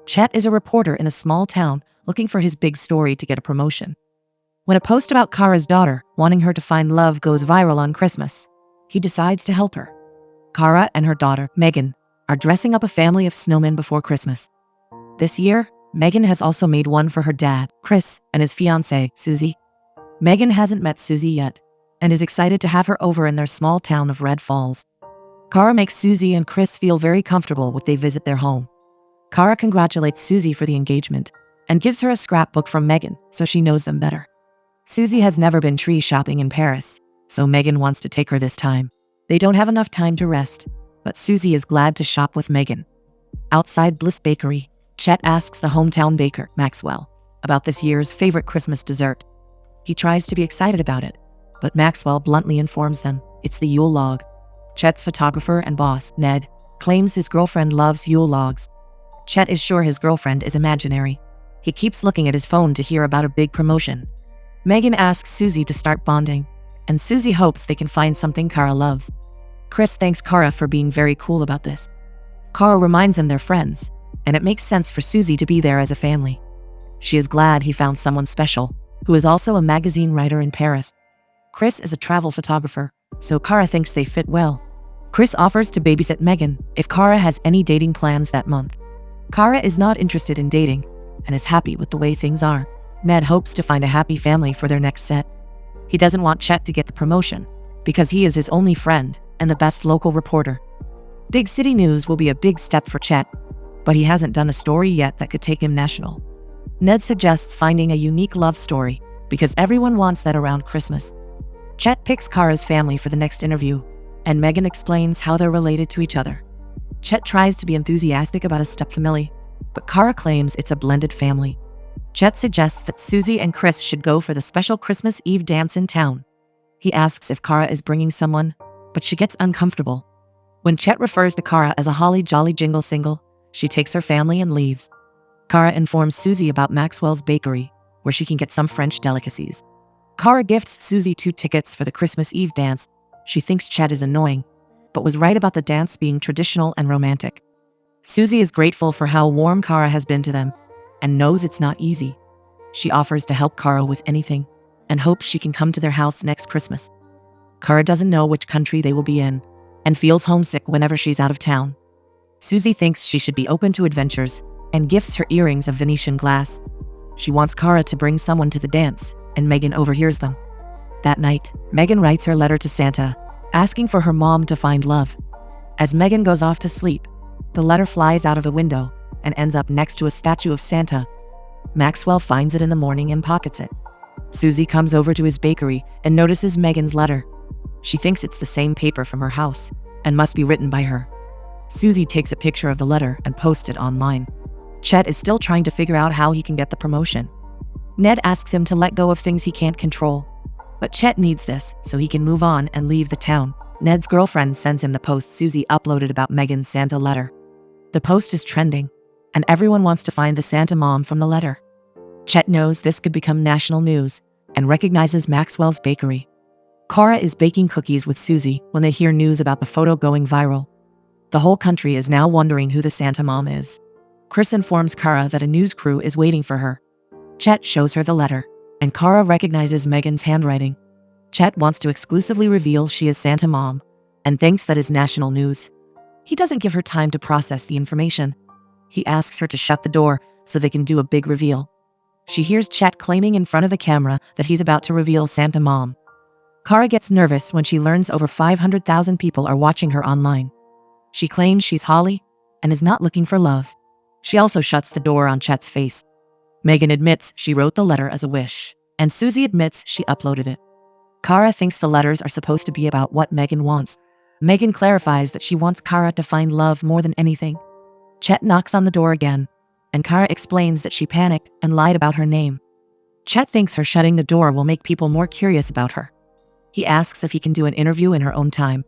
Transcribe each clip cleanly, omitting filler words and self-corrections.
Chet is a reporter in a small town looking for his big story to get a promotion. When a post about Kara's daughter wanting her to find love goes viral on Christmas, he decides to help her. Kara and her daughter, Megan, are dressing up a family of snowmen before Christmas. This year, Megan has also made one for her dad, Chris, and his fiancée, Susie. Megan hasn't met Susie yet and is excited to have her over in their small town of Red Falls. Kara makes Susie and Chris feel very comfortable when they visit their home. Kara congratulates Susie for the engagement and gives her a scrapbook from Megan so she knows them better. Susie has never been tree shopping in Paris, so Megan wants to take her this time. They don't have enough time to rest, but Susie is glad to shop with Megan. Outside Bliss Bakery, Chet asks the hometown baker, Maxwell, about this year's favorite Christmas dessert. He tries to be excited about it, but Maxwell bluntly informs them it's the Yule log. Chet's photographer and boss, Ned, claims his girlfriend loves Yule logs. Chet is sure his girlfriend is imaginary. He keeps looking at his phone to hear about a big promotion. Megan asks Susie to start bonding, and Susie hopes they can find something Kara loves. Chris thanks Kara for being very cool about this. Kara reminds them they're friends, and it makes sense for Susie to be there as a family. She is glad he found someone special, who is also a magazine writer in Paris. Chris is a travel photographer, so Kara thinks they fit well. Chris offers to babysit Megan if Kara has any dating plans that month. Kara is not interested in dating and is happy with the way things are. Ned hopes to find a happy family for their next set. He doesn't want Chet to get the promotion because he is his only friend and the best local reporter. Big city news will be a big step for Chet, but he hasn't done a story yet that could take him national. Ned suggests finding a unique love story because everyone wants that around Christmas. Chet picks Kara's family for the next interview, and Megan explains how they're related to each other. Chet tries to be enthusiastic about a stepfamily, but Kara claims it's a blended family. Chet suggests that Susie and Chris should go for the special Christmas Eve dance in town. He asks if Kara is bringing someone, but she gets uncomfortable. When Chet refers to Kara as a holly jolly jingle single, she takes her family and leaves. Kara informs Susie about Maxwell's bakery, where she can get some French delicacies. Kara gifts Susie 2 tickets for the Christmas Eve dance. She thinks Chet is annoying, but was right about the dance being traditional and romantic. Susie is grateful for how warm Kara has been to them and knows it's not easy. She offers to help Kara with anything and hopes she can come to their house next Christmas. Kara doesn't know which country they will be in and feels homesick whenever she's out of town. Susie thinks she should be open to adventures and gifts her earrings of Venetian glass. She wants Kara to bring someone to the dance, and Megan overhears them. That night, Megan writes her letter to Santa, asking for her mom to find love. As Megan goes off to sleep, the letter flies out of the window and ends up next to a statue of Santa. Maxwell finds it in the morning and pockets it. Susie comes over to his bakery and notices Megan's letter. She thinks it's the same paper from her house and must be written by her. Susie takes a picture of the letter and posts it online. Chet is still trying to figure out how he can get the promotion. Ned asks him to let go of things he can't control, but Chet needs this so he can move on and leave the town. Ned's girlfriend sends him the post Susie uploaded about Megan's Santa letter. The post is trending, and everyone wants to find the Santa mom from the letter. Chet knows this could become national news and recognizes Maxwell's bakery. Kara is baking cookies with Susie when they hear news about the photo going viral. The whole country is now wondering who the Santa mom is. Chris informs Kara that a news crew is waiting for her. Chet shows her the letter, and Kara recognizes Megan's handwriting. Chet wants to exclusively reveal she is Santa mom and thinks that is national news. He doesn't give her time to process the information. He asks her to shut the door so they can do a big reveal. She hears Chet claiming in front of the camera that he's about to reveal Santa mom. Kara gets nervous when she learns over 500,000 people are watching her online. She claims she's Holly and is not looking for love. She also shuts the door on Chet's face. Megan admits she wrote the letter as a wish, and Susie admits she uploaded it. Kara thinks the letters are supposed to be about what Megan wants. Megan clarifies that she wants Kara to find love more than anything. Chet knocks on the door again, and Kara explains that she panicked and lied about her name. Chet thinks her shutting the door will make people more curious about her. He asks if he can do an interview in her own time.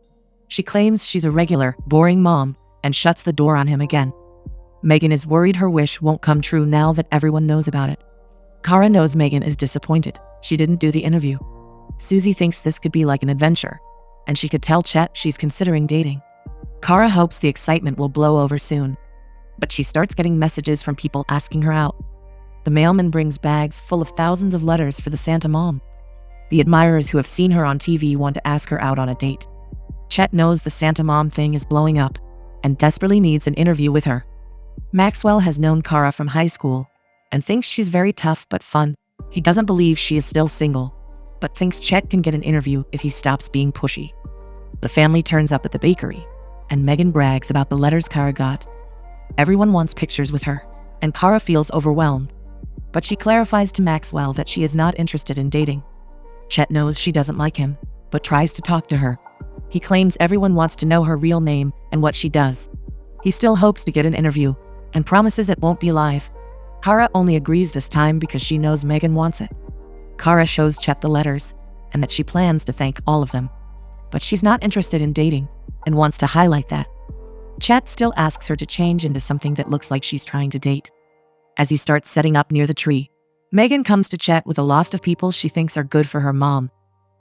She claims she's a regular, boring mom and shuts the door on him again. Megan is worried her wish won't come true now that everyone knows about it. Kara knows Megan is disappointed she didn't do the interview. Susie thinks this could be like an adventure, and she could tell Chet she's considering dating. Kara hopes the excitement will blow over soon. but she starts getting messages from people asking her out. The mailman brings bags full of thousands of letters for the Santa mom. The admirers who have seen her on TV want to ask her out on a date. Chet knows the Santa mom thing is blowing up and desperately needs an interview with her. Maxwell has known Kara from high school and thinks she's very tough but fun. He doesn't believe she is still single, but thinks Chet can get an interview if he stops being pushy. The family turns up at the bakery, and Megan brags about the letters Kara got. Everyone wants pictures with her, and Kara feels overwhelmed, but she clarifies to Maxwell that she is not interested in dating. Chet knows she doesn't like him, but tries to talk to her. He claims everyone wants to know her real name and what she does. He still hopes to get an interview, and promises it won't be live. Kara only agrees this time because she knows Megan wants it. Kara shows Chet the letters, and that she plans to thank all of them. But she's not interested in dating, and wants to highlight that. Chet still asks her to change into something that looks like she's trying to date. As he starts setting up near the tree, Megan comes to Chet with a list of people she thinks are good for her mom.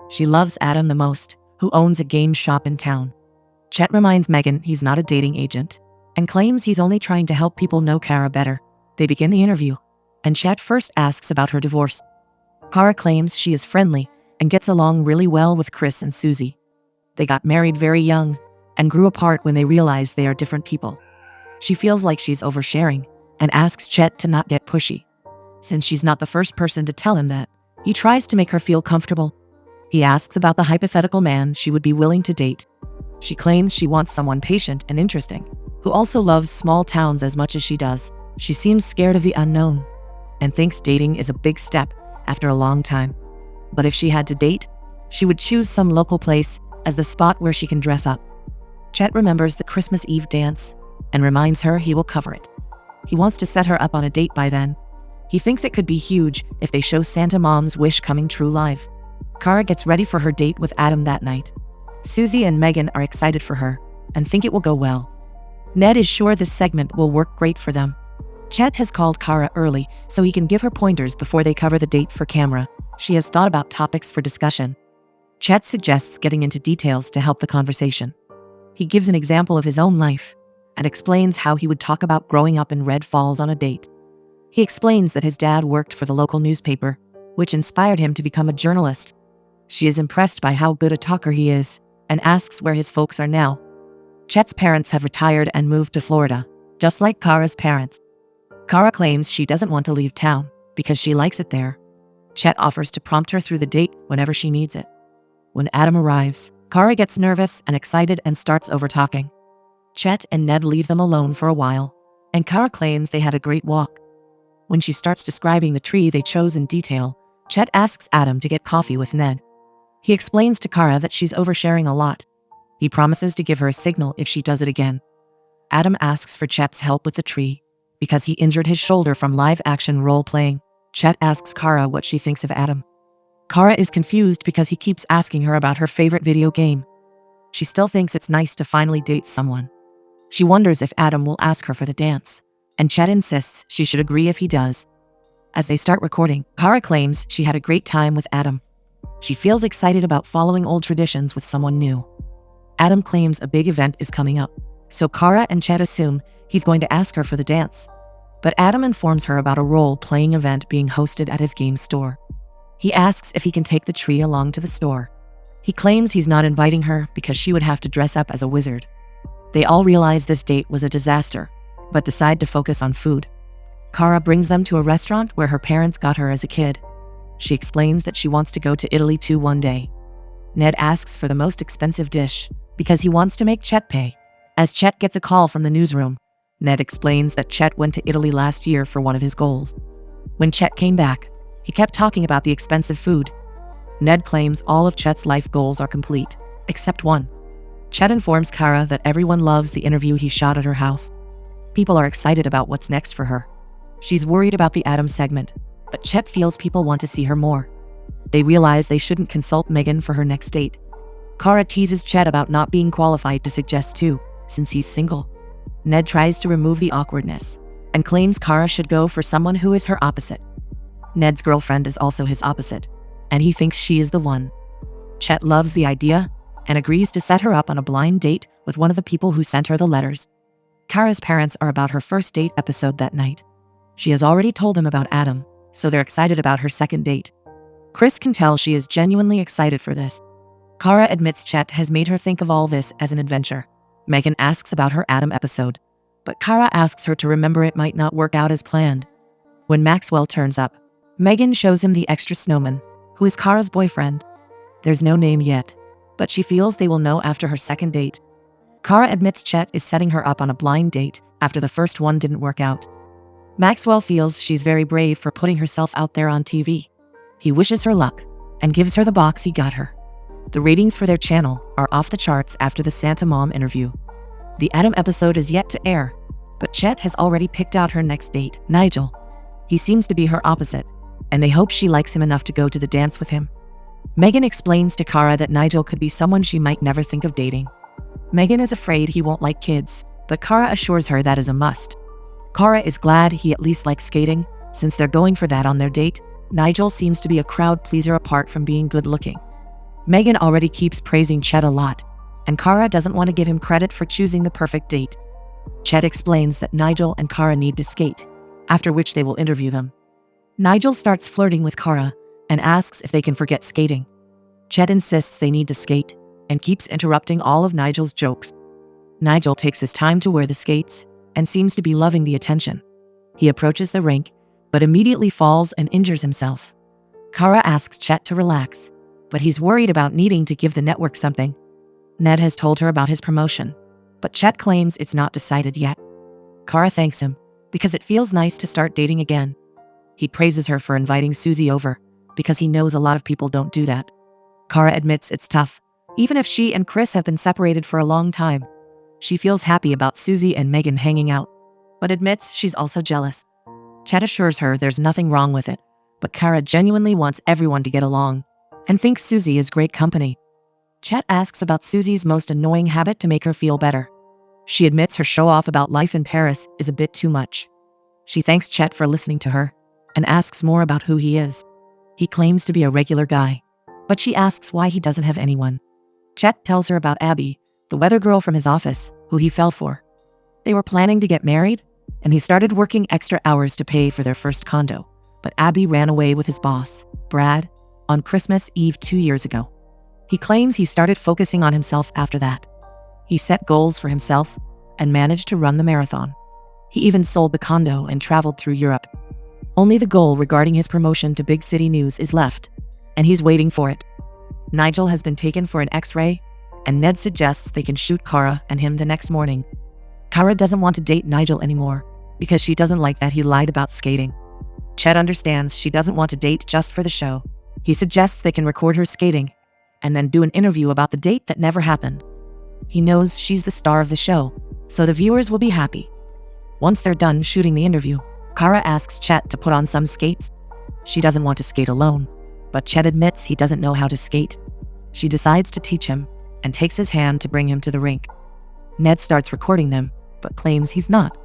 She loves Adam the most, who owns a game shop in town. Chet reminds Megan he's not a dating agent, and claims he's only trying to help people know Kara better. They begin the interview, and Chet first asks about her divorce. Kara claims she is friendly and gets along really well with Chris and Susie. They got married very young and grew apart when they realized they are different people. She feels like she's oversharing and asks Chet to not get pushy. Since she's not the first person to tell him that, he tries to make her feel comfortable. He asks about the hypothetical man she would be willing to date. She claims she wants someone patient and interesting, who also loves small towns as much as she does. She seems scared of the unknown and thinks dating is a big step after a long time. But if she had to date, she would choose some local place as the spot where she can dress up. Chet remembers the Christmas Eve dance and reminds her he will cover it. He wants to set her up on a date by then. He thinks it could be huge if they show Santa Mom's wish coming true live. Kara gets ready for her date with Adam that night. Susie and Megan are excited for her and think it will go well. Ned is sure this segment will work great for them. Chet has called Kara early so he can give her pointers before they cover the date for camera. She has thought about topics for discussion. Chet suggests getting into details to help the conversation. He gives an example of his own life and explains how he would talk about growing up in Red Falls on a date. He explains that his dad worked for the local newspaper, which inspired him to become a journalist. She is impressed by how good a talker he is and asks where his folks are now. Chet's parents have retired and moved to Florida, just like Kara's parents. Kara claims she doesn't want to leave town because she likes it there. Chet offers to prompt her through the date whenever she needs it. When Adam arrives, Kara gets nervous and excited and starts over-talking. Chet and Ned leave them alone for a while, and Kara claims they had a great walk. When she starts describing the tree they chose in detail, Chet asks Adam to get coffee with Ned. He explains to Kara that she's oversharing a lot. He promises to give her a signal if she does it again. Adam asks for Chet's help with the tree because he injured his shoulder from live-action role-playing. Chet asks Kara what she thinks of Adam. Kara is confused because he keeps asking her about her favorite video game. She still thinks it's nice to finally date someone. She wonders if Adam will ask her for the dance, and Chet insists she should agree if he does. As they start recording, Kara claims she had a great time with Adam. She feels excited about following old traditions with someone new. Adam claims a big event is coming up, so Kara and Chet assume he's going to ask her for the dance. But Adam informs her about a role-playing event being hosted at his game store. He asks if he can take the tree along to the store. He claims he's not inviting her because she would have to dress up as a wizard. They all realize this date was a disaster, but decide to focus on food. Kara brings them to a restaurant where her parents got her as a kid. She explains that she wants to go to Italy too one day. Ned asks for the most expensive dish because he wants to make Chet pay. As Chet gets a call from the newsroom, Ned explains that Chet went to Italy last year for one of his goals. When Chet came back, he kept talking about the expensive food. Ned claims all of Chet's life goals are complete, except one. Chet informs Kara that everyone loves the interview he shot at her house. People are excited about what's next for her. She's worried about the Adam segment, but Chet feels people want to see her more. They realize they shouldn't consult Megan for her next date. Kara teases Chet about not being qualified to suggest two, since he's single. Ned tries to remove the awkwardness and claims Kara should go for someone who is her opposite. Ned's girlfriend is also his opposite, and he thinks she is the one. Chet loves the idea and agrees to set her up on a blind date with one of the people who sent her the letters. Kara's parents are about her first date episode that night. She has already told them about Adam, so they're excited about her second date. Chris can tell she is genuinely excited for this. Kara admits Chet has made her think of all this as an adventure. Megan asks about her Adam episode, but Kara asks her to remember it might not work out as planned. When Maxwell turns up, Megan shows him the extra snowman, who is Kara's boyfriend. There's no name yet, but she feels they will know after her second date. Kara admits Chet is setting her up on a blind date after the first one didn't work out. Maxwell feels she's very brave for putting herself out there on TV. He wishes her luck and gives her the box he got her. The ratings for their channel are off the charts after the Santa Mom interview. The Adam episode is yet to air, but Chet has already picked out her next date, Nigel. He seems to be her opposite, and they hope she likes him enough to go to the dance with him. Megan explains to Kara that Nigel could be someone she might never think of dating. Megan is afraid he won't like kids, but Kara assures her that is a must. Kara is glad he at least likes skating, since they're going for that on their date. Nigel seems to be a crowd pleaser apart from being good looking. Megan already keeps praising Chet a lot, and Kara doesn't want to give him credit for choosing the perfect date. Chet explains that Nigel and Kara need to skate, after which they will interview them. Nigel starts flirting with Kara and asks if they can forget skating. Chet insists they need to skate and keeps interrupting all of Nigel's jokes. Nigel takes his time to wear the skates and seems to be loving the attention. He approaches the rink, but immediately falls and injures himself. Kara asks Chet to relax, but he's worried about needing to give the network something. Ned has told her about his promotion, but Chet claims it's not decided yet. Kara thanks him because it feels nice to start dating again. He praises her for inviting Susie over because he knows a lot of people don't do that. Kara admits it's tough, even if she and Chris have been separated for a long time. She feels happy about Susie and Megan hanging out, but admits she's also jealous. Chet assures her there's nothing wrong with it, but Kara genuinely wants everyone to get along and thinks Susie is great company. Chet asks about Susie's most annoying habit to make her feel better. She admits her show-off about life in Paris is a bit too much. She thanks Chet for listening to her and asks more about who he is. He claims to be a regular guy, but she asks why he doesn't have anyone. Chet tells her about Abby, the weather girl from his office, who he fell for. They were planning to get married, and he started working extra hours to pay for their first condo, but Abby ran away with his boss, Brad, on Christmas Eve 2 years ago. He claims he started focusing on himself after that. He set goals for himself and managed to run the marathon. He even sold the condo and traveled through Europe. Only the goal regarding his promotion to big city news is left, and he's waiting for it. Nigel has been taken for an X-ray, and Ned suggests they can shoot Kara and him the next morning. Kara doesn't want to date Nigel anymore because she doesn't like that he lied about skating. Chet understands she doesn't want to date just for the show. He suggests they can record her skating and then do an interview about the date that never happened. He knows she's the star of the show, so the viewers will be happy. Once they're done shooting the interview, Kara asks Chet to put on some skates. She doesn't want to skate alone, but Chet admits he doesn't know how to skate. She decides to teach him and takes his hand to bring him to the rink. Ned starts recording them, but claims he's not.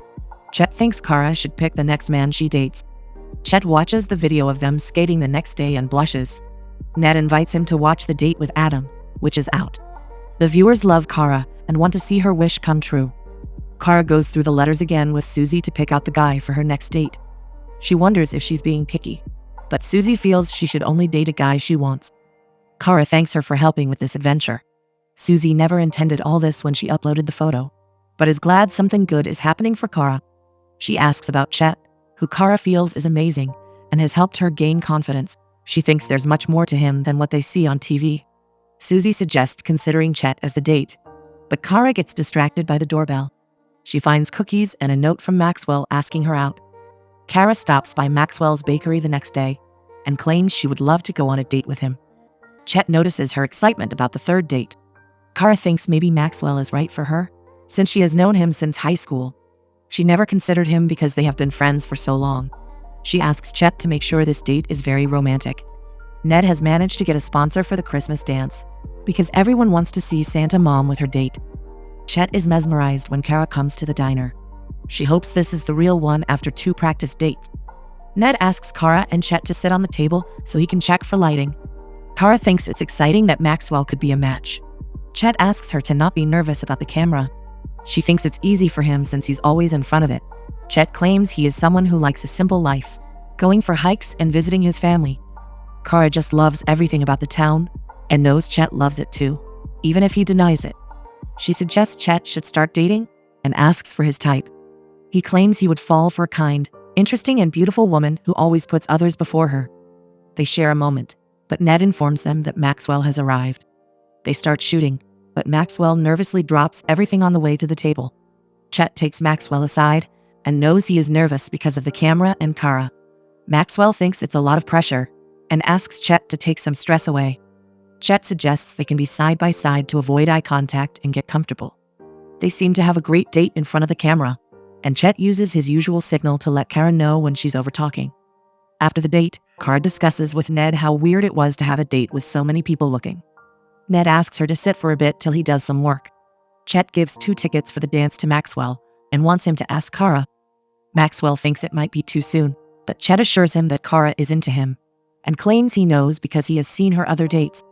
Chet thinks Kara should pick the next man she dates. Chet watches the video of them skating the next day and blushes. Ned invites him to watch the date with Adam, which is out. The viewers love Kara and want to see her wish come true. Kara goes through the letters again with Susie to pick out the guy for her next date. She wonders if she's being picky, but Susie feels she should only date a guy she wants. Kara thanks her for helping with this adventure. Susie never intended all this when she uploaded the photo, but is glad something good is happening for Kara. She asks about Chet, who Kara feels is amazing and has helped her gain confidence. She thinks there's much more to him than what they see on TV. Susie suggests considering Chet as the date, but Kara gets distracted by the doorbell. She finds cookies and a note from Maxwell asking her out. Kara stops by Maxwell's bakery the next day and claims she would love to go on a date with him. Chet notices her excitement about the third date. Kara thinks maybe Maxwell is right for her, since she has known him since high school. She never considered him because they have been friends for so long. She asks Chet to make sure this date is very romantic. Ned has managed to get a sponsor for the Christmas dance because everyone wants to see Santa Mom with her date. Chet is mesmerized when Kara comes to the diner. She hopes this is the real one after 2 practice dates. Ned asks Kara and Chet to sit on the table so he can check for lighting. Kara thinks it's exciting that Maxwell could be a match. Chet asks her to not be nervous about the camera. She thinks it's easy for him since he's always in front of it. Chet claims he is someone who likes a simple life, going for hikes and visiting his family. Kara just loves everything about the town and knows Chet loves it too, even if he denies it. She suggests Chet should start dating and asks for his type. He claims he would fall for a kind, interesting and beautiful woman who always puts others before her. They share a moment, but Ned informs them that Maxwell has arrived. They start shooting, but Maxwell nervously drops everything on the way to the table. Chet takes Maxwell aside and knows he is nervous because of the camera and Kara. Maxwell thinks it's a lot of pressure and asks Chet to take some stress away. Chet suggests they can be side by side to avoid eye contact and get comfortable. They seem to have a great date in front of the camera, and Chet uses his usual signal to let Kara know when she's over-talking. After the date, Kara discusses with Ned how weird it was to have a date with so many people looking. Ned asks her to sit for a bit till he does some work. Chet gives 2 tickets for the dance to Maxwell and wants him to ask Kara. Maxwell thinks it might be too soon, but Chet assures him that Kara is into him and claims he knows because he has seen her other dates.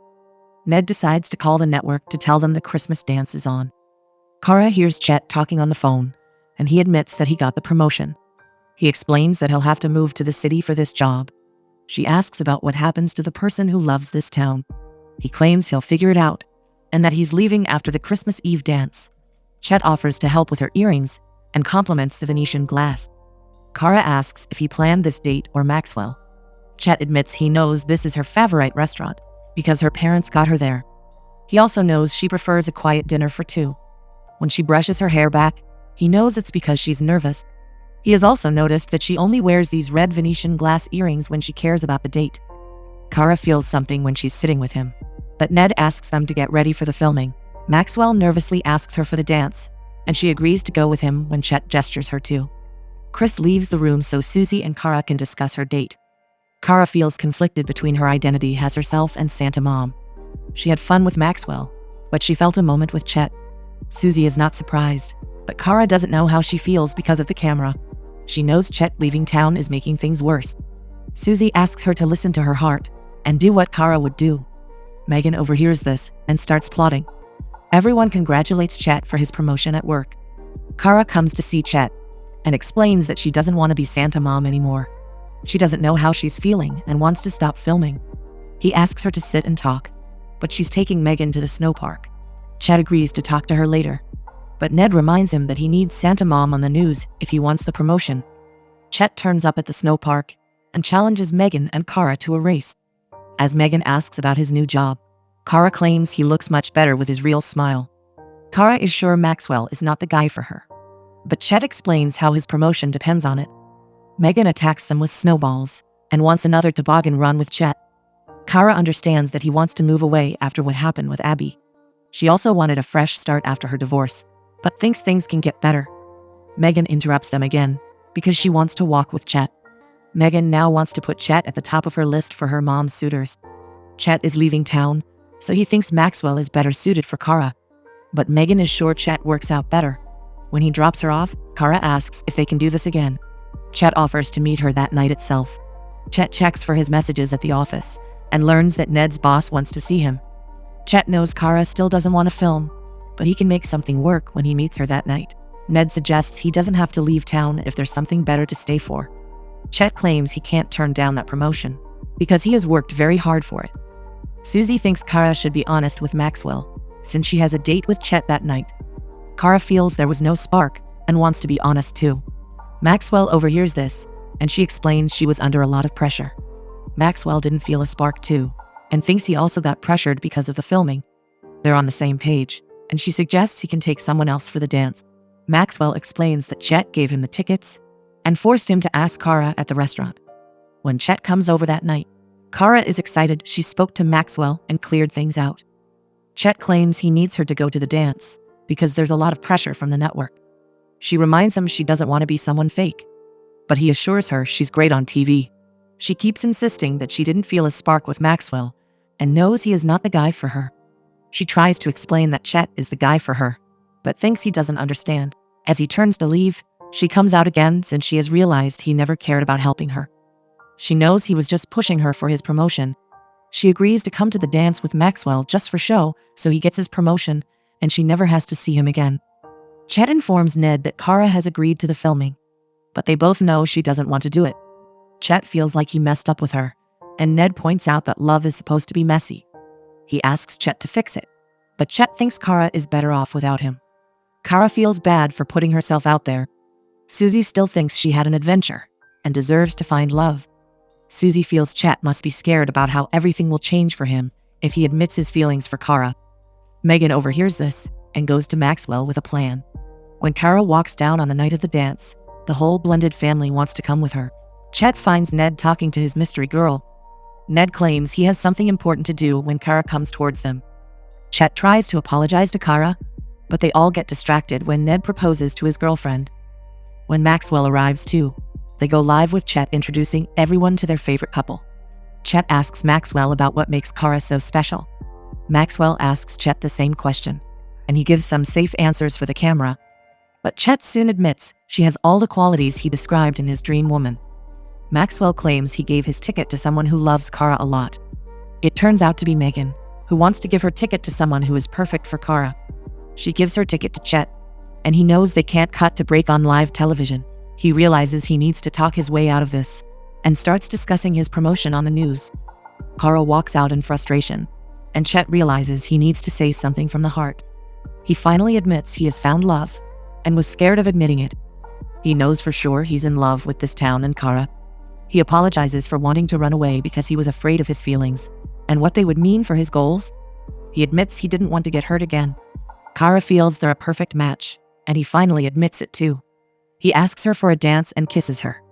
Ned decides to call the network to tell them the Christmas dance is on. Kara hears Chet talking on the phone, and he admits that he got the promotion. He explains that he'll have to move to the city for this job. She asks about what happens to the person who loves this town. He claims he'll figure it out, and that he's leaving after the Christmas Eve dance. Chet offers to help with her earrings and compliments the Venetian glass. Kara asks if he planned this date or Maxwell. Chet admits he knows this is her favorite restaurant because her parents got her there. He also knows she prefers a quiet dinner for 2. When she brushes her hair back, he knows it's because she's nervous. He has also noticed that she only wears these red Venetian glass earrings when she cares about the date. Kara feels something when she's sitting with him, but Ned asks them to get ready for the filming. Maxwell nervously asks her for the dance, and she agrees to go with him when Chet gestures her to. Chris leaves the room so Susie and Kara can discuss her date. Kara feels conflicted between her identity as herself and Santa Mom. She had fun with Maxwell, but she felt a moment with Chet. Susie is not surprised, but Kara doesn't know how she feels because of the camera. She knows Chet leaving town is making things worse. Susie asks her to listen to her heart and do what Kara would do. Megan overhears this and starts plotting. Everyone congratulates Chet for his promotion at work. Kara comes to see Chet and explains that she doesn't want to be Santa Mom anymore. She doesn't know how she's feeling and wants to stop filming. He asks her to sit and talk, but she's taking Megan to the snow park. Chet agrees to talk to her later, but Ned reminds him that he needs Santa Mom on the news if he wants the promotion. Chet turns up at the snow park and challenges Megan and Kara to a race. As Megan asks about his new job, Kara claims he looks much better with his real smile. Kara is sure Maxwell is not the guy for her, but Chet explains how his promotion depends on it. Megan attacks them with snowballs and wants another toboggan run with Chet. Kara understands that he wants to move away after what happened with Abby. She also wanted a fresh start after her divorce, but thinks things can get better. Megan interrupts them again because she wants to walk with Chet. Megan now wants to put Chet at the top of her list for her mom's suitors. Chet is leaving town, so he thinks Maxwell is better suited for Kara, but Megan is sure Chet works out better. When he drops her off, Kara asks if they can do this again. Chet offers to meet her that night itself. Chet checks for his messages at the office and learns that Ned's boss wants to see him. Chet knows Kara still doesn't want to film, but he can make something work when he meets her that night. Ned suggests he doesn't have to leave town if there's something better to stay for. Chet claims he can't turn down that promotion because he has worked very hard for it. Susie thinks Kara should be honest with Maxwell since she has a date with Chet that night. Kara feels there was no spark and wants to be honest too. Maxwell overhears this, and she explains she was under a lot of pressure. Maxwell didn't feel a spark too, and thinks he also got pressured because of the filming. They're on the same page, and she suggests he can take someone else for the dance. Maxwell explains that Chet gave him the tickets and forced him to ask Kara at the restaurant. When Chet comes over that night, Kara is excited she spoke to Maxwell and cleared things out. Chet claims he needs her to go to the dance because there's a lot of pressure from the network. She reminds him she doesn't want to be someone fake, but he assures her she's great on TV. She keeps insisting that she didn't feel a spark with Maxwell and knows he is not the guy for her. She tries to explain that Chet is the guy for her, but thinks he doesn't understand. As he turns to leave, she comes out again since she has realized he never cared about helping her. She knows he was just pushing her for his promotion. She agrees to come to the dance with Maxwell just for show so he gets his promotion and she never has to see him again. Chet informs Ned that Kara has agreed to the filming, but they both know she doesn't want to do it. Chet feels like he messed up with her, and Ned points out that love is supposed to be messy. He asks Chet to fix it, but Chet thinks Kara is better off without him. Kara feels bad for putting herself out there. Susie still thinks she had an adventure and deserves to find love. Susie feels Chet must be scared about how everything will change for him if he admits his feelings for Kara. Megan overhears this and goes to Maxwell with a plan. When Kara walks down on the night of the dance, the whole blended family wants to come with her. Chet finds Ned talking to his mystery girl. Ned claims he has something important to do when Kara comes towards them. Chet tries to apologize to Kara, but they all get distracted when Ned proposes to his girlfriend. When Maxwell arrives too, they go live with Chet introducing everyone to their favorite couple. Chet asks Maxwell about what makes Kara so special. Maxwell asks Chet the same question, and he gives some safe answers for the camera. But Chet soon admits she has all the qualities he described in his dream woman. Maxwell claims he gave his ticket to someone who loves Kara a lot. It turns out to be Megan, who wants to give her ticket to someone who is perfect for Kara. She gives her ticket to Chet, and he knows they can't cut to break on live television. He realizes he needs to talk his way out of this, and starts discussing his promotion on the news. Kara walks out in frustration, and Chet realizes he needs to say something from the heart. He finally admits he has found love, and was scared of admitting it. He knows for sure he's in love with this town and Kara. He apologizes for wanting to run away because he was afraid of his feelings and what they would mean for his goals. He admits he didn't want to get hurt again. Kara feels they're a perfect match, and he finally admits it too. He asks her for a dance and kisses her.